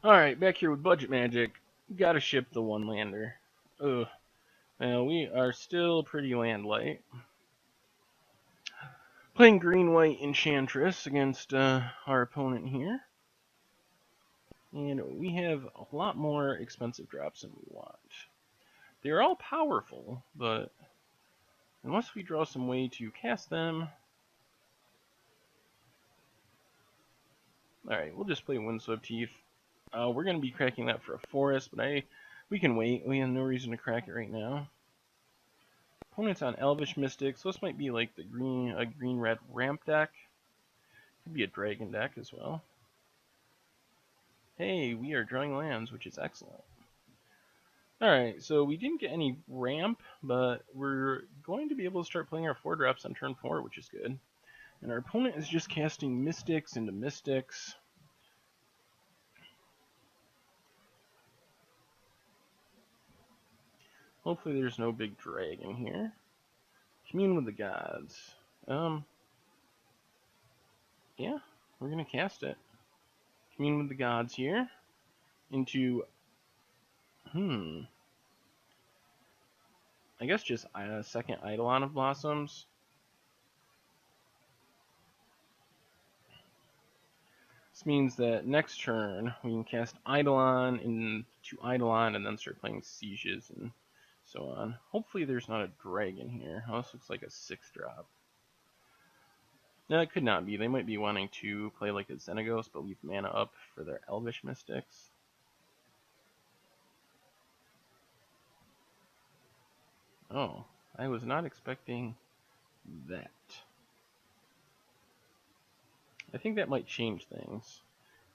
Alright, back here with Budget Magic. Gotta ship the one lander. Ugh. Well, we are still pretty land light. Playing green-white Enchantress against our opponent here. And we have a lot more expensive drops than we want. They're all powerful, but unless we draw some way to cast them... Alright, we'll just play Windswept Teeth. We're going to be cracking that for a forest, but we can wait. We have no reason to crack it right now. Opponent's on Elvish Mystic, so this might be like the green-red ramp deck. Could be a dragon deck as well. Hey, we are drawing lands, which is excellent. Alright, so we didn't get any ramp, but we're going to be able to start playing our 4-drops on turn 4, which is good. And our opponent is just casting Mystics into Mystics. Hopefully there's no big dragon here. Commune with the Gods. Yeah, we're going to cast it. Commune with the Gods here. Into... I guess just a second Eidolon of Blossoms. This means that next turn we can cast Eidolon into Eidolon and then start playing Sieges and so on. Hopefully there's not a dragon here. Oh, this looks like a 6-drop. No, it could not be. They might be wanting to play like a Xenagos but leave mana up for their Elvish Mystics. Oh, I was not expecting that. I think that might change things,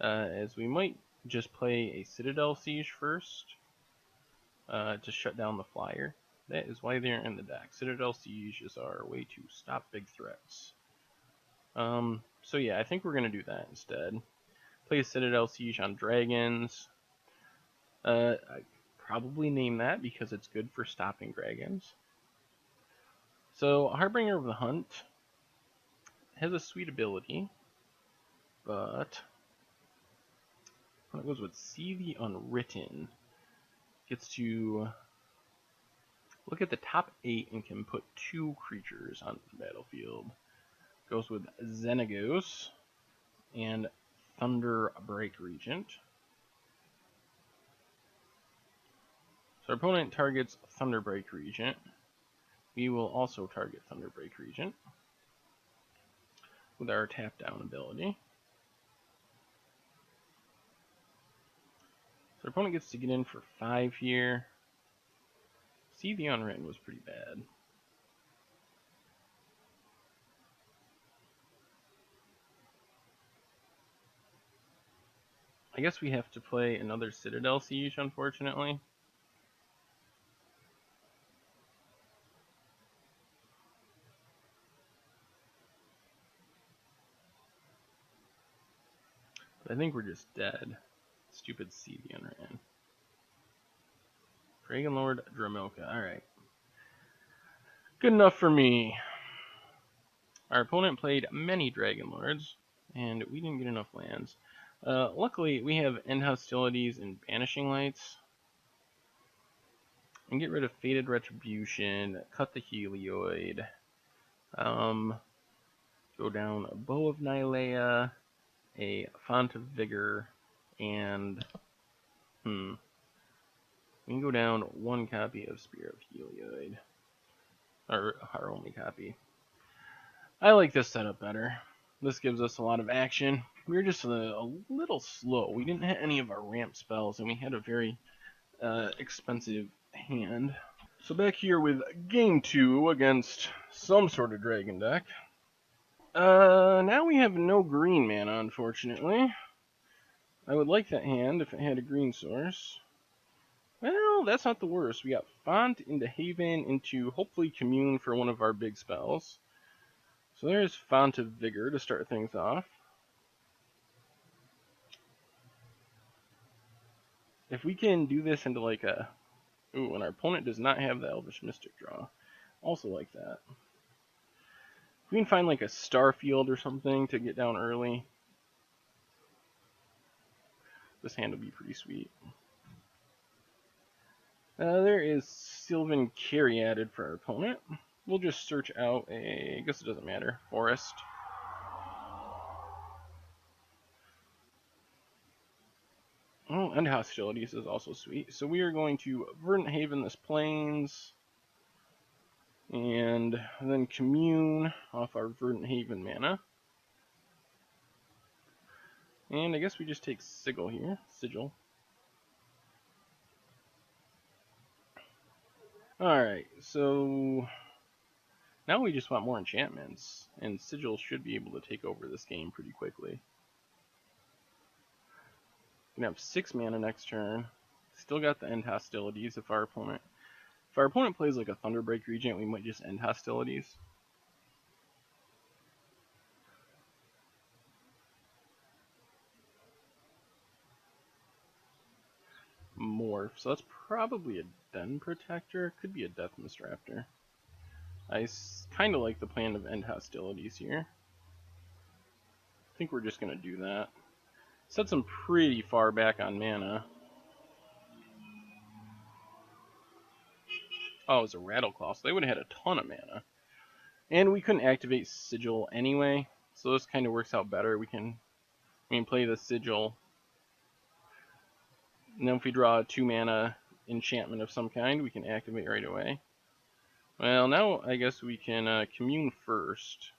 as we might just play a Citadel Siege first to shut down the flyer. That is why they're in the deck. Citadel Siege is our way to stop big threats. So yeah, I think we're going to do that instead. Play Citadel Siege on dragons. I probably name that because it's good for stopping dragons. So Harbinger of the Hunt has a sweet ability, but when it goes with See the Unwritten, gets to look at the top 8 and can put 2 creatures onto the battlefield. Goes with Xenagos and Thunderbreak Regent. So our opponent targets Thunderbreak Regent. We will also target Thunderbreak Regent with our tap down ability. So our opponent gets to get in for 5 here. See the Unwritten was pretty bad. I guess we have to play another Citadel Siege, unfortunately. But I think we're just dead. Stupid See the Unwritten. Dragon Lord Dromoka. Alright. Good enough for me. Our opponent played many Dragon Lords, and we didn't get enough lands. Luckily, we have End Hostilities and Banishing Lights. And get rid of Fated Retribution, cut the Helioid. Go down a Bow of Nylea, a Font of Vigor, and... we can go down 1 copy of Spear of Helioid. Or our only copy. I like this setup better. This gives us a lot of action. We were just a little slow. We didn't hit any of our ramp spells, and we had a very expensive hand. So back here with game 2 against some sort of dragon deck. Now we have no green mana, unfortunately. I would like that hand if it had a green source. Well, that's not the worst. We got Font into Haven into hopefully Commune for one of our big spells. So there's Font of Vigor to start things off. If we can do this into like a... Ooh, and our opponent does not have the Elvish Mystic draw. Also like that. If we can find like a Starfield or something to get down early. This hand will be pretty sweet. There is Sylvan Caryatid for our opponent. We'll just search out a, I guess it doesn't matter, forest. Oh, and Hostilities is also sweet. So we are going to Verdant Haven this Plains, and then Commune off our Verdant Haven mana. And I guess we just take Sigil here. Sigil. Alright, so now we just want more enchantments, and Sigil should be able to take over this game pretty quickly. We can have 6 mana next turn. Still got the end hostilities if our opponent plays like a Thunderbreak Regent, we might just end hostilities. Morph, so that's probably a Den Protector, could be a Death Mist Raptor. I kind of like the plan of end hostilities here. I think we're just going to do that. Sets them pretty far back on mana. Oh, it was a Rattleclaw, so they would have had a ton of mana. And we couldn't activate Sigil anyway, so this kind of works out better. We can play the Sigil, and then if we draw a 2 mana enchantment of some kind, we can activate right away. Well, now I guess we can commune first.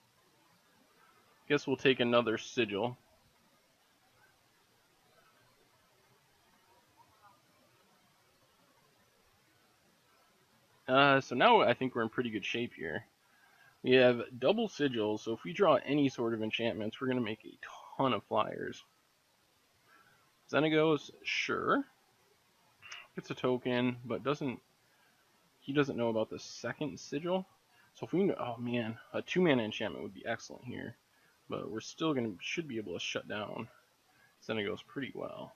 Guess we'll take another Sigil. So now I think we're in pretty good shape here. We have double Sigils, so if we draw any sort of enchantments, we're going to make a ton of flyers. Xenagos, sure. Gets a token, but he doesn't know about the second Sigil. So if we, oh man, a 2 mana enchantment would be excellent here. But we're still should be able to shut down Xenagos pretty well.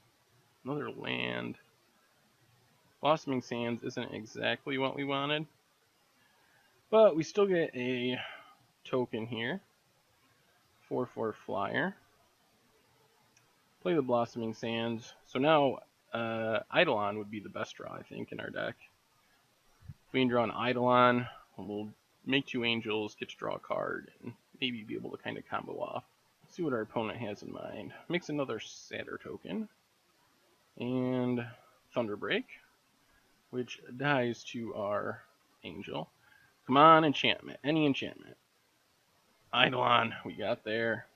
Another land. Blossoming Sands isn't exactly what we wanted, but we still get a token here. 4/4 flyer. Play the Blossoming Sands. So now Eidolon would be the best draw, I think, in our deck. If we can draw an Eidolon, we'll make 2 angels, get to draw a card, and maybe be able to kind of combo off. Let's see what our opponent has in mind. Makes another Satyr token. And Thunderbreak, which dies to our angel. Come on, enchantment. Any enchantment. Eidolon, we got there.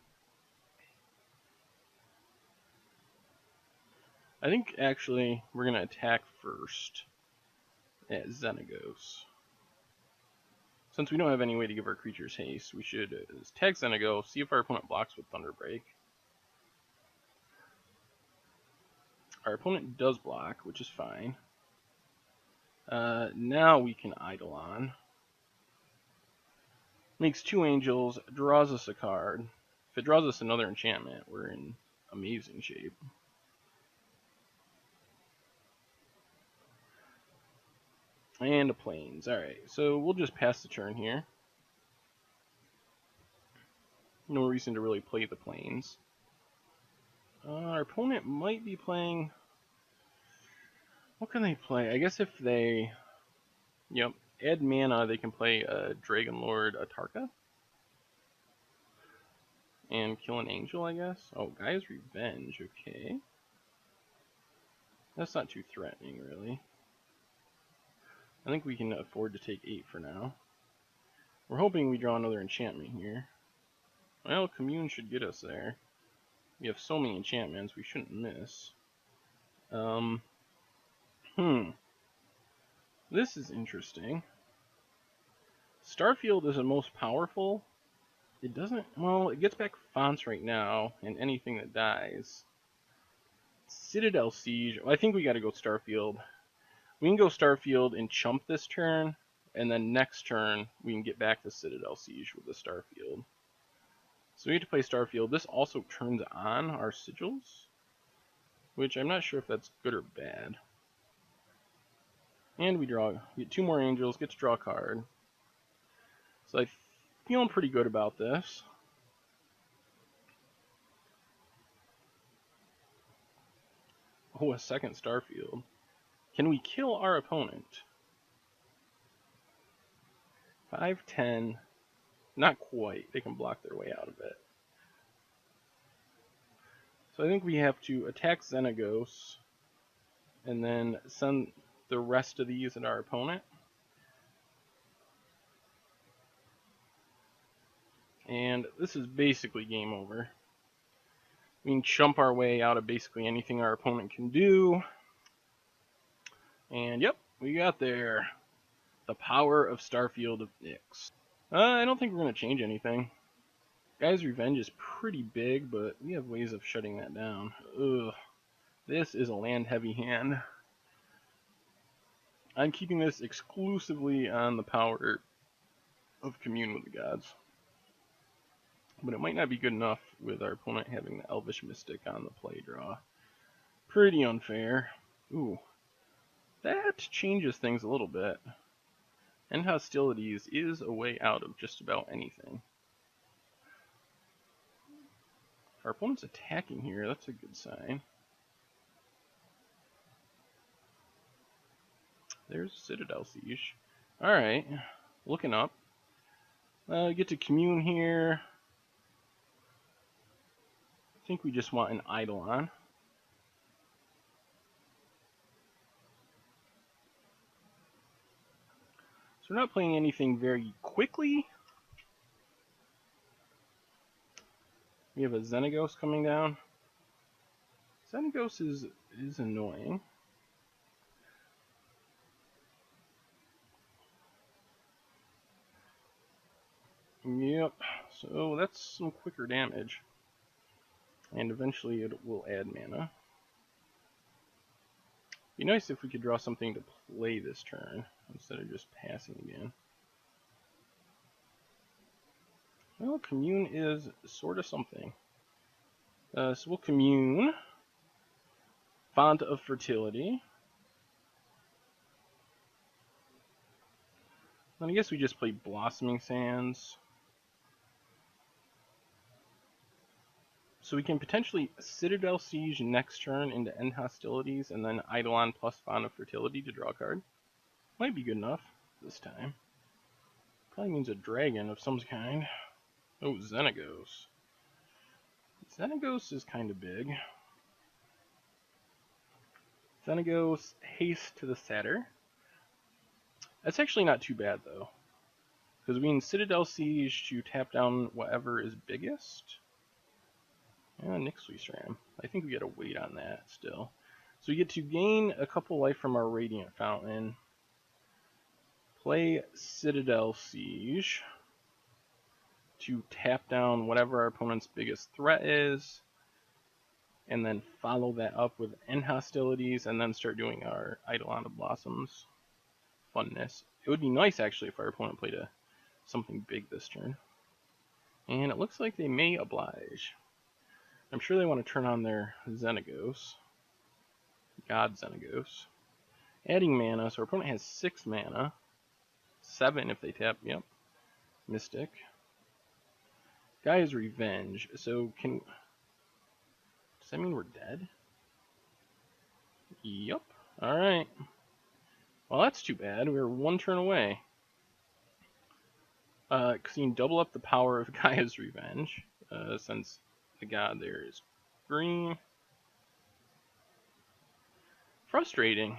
I think actually we're going to attack first at Xenagos. Since we don't have any way to give our creatures haste, we should attack Xenagos, see if our opponent blocks with Thunderbreak. Our opponent does block, which is fine. Now we can Eidolon. Makes 2 angels, draws us a card. If it draws us another enchantment, we're in amazing shape. And a Plains. Alright, so we'll just pass the turn here. No reason to really play the Plains. Our opponent might be playing... What can they play? I guess if they... Yep, add mana, they can play a Dragon Lord Atarka. And kill an angel, I guess. Oh, Gaia's Revenge, okay. That's not too threatening, really. I think we can afford to take 8 for now. We're hoping we draw another enchantment here. Well, Commune should get us there. We have so many enchantments, we shouldn't miss. This is interesting. Starfield is the most powerful. It doesn't, well, it gets back fonts right now, and anything that dies. Citadel Siege, I think we gotta go Starfield. We can go Starfield and chump this turn, and then next turn we can get back to Citadel Siege with the Starfield. So we have to play Starfield. This also turns on our Sigils, which I'm not sure if that's good or bad. And we get 2 more angels, get to draw a card. So I'm feeling pretty good about this. Oh, a second Starfield. Can we kill our opponent? 5-10. Not quite. They can block their way out of it. So I think we have to attack Xenagos and then send the rest of these at our opponent. And this is basically game over. We can chump our way out of basically anything our opponent can do. And yep, we got there. The power of Starfield of Nyx. I don't think we're going to change anything. Guy's Revenge is pretty big, but we have ways of shutting that down. Ugh. This is a land-heavy hand. I'm keeping this exclusively on the power of Commune with the Gods. But it might not be good enough with our opponent having the Elvish Mystic on the play draw. Pretty unfair. Ooh. That changes things a little bit. End Hostilities is a way out of just about anything. Our opponent's attacking here, that's a good sign. There's Citadel Siege. Alright, looking up. Get to Commune here. I think we just want an Eidolon. So we're not playing anything very quickly. We have a Xenagos coming down. Xenagos is annoying. Yep, so that's some quicker damage. And eventually it will add mana. Be nice if we could draw something to play this turn, instead of just passing again. Well, Commune is sort of something. So we'll Commune. Font of Fertility. Then I guess we just play Blossoming Sands. So we can potentially Citadel Siege next turn into End Hostilities, and then Eidolon plus Font of Fertility to draw a card. Might be good enough this time. Probably means a dragon of some kind. Oh, Xenagos. Xenagos is kind of big. Xenagos, Haste to the Satyr. That's actually not too bad, though. Because we can Citadel Siege to tap down whatever is biggest. Yeah, Nyxwee Ram. I think we gotta wait on that still. So we get to gain a couple life from our Radiant Fountain. Play Citadel Siege to tap down whatever our opponent's biggest threat is. And then follow that up with End Hostilities, and then start doing our Eidolon of Blossoms. Funness. It would be nice, actually, if our opponent played something big this turn. And it looks like they may oblige. I'm sure they want to turn on their Xenagos. God Xenagos. Adding mana, so our opponent has 6 mana. 7 if they tap, yep. Mystic. Guy's Revenge, so can... Does that mean we're dead? Yup. Alright. Well, that's too bad. We were 1 turn away. Because you can double up the power of Gaia's Revenge, since the god there is green. Frustrating.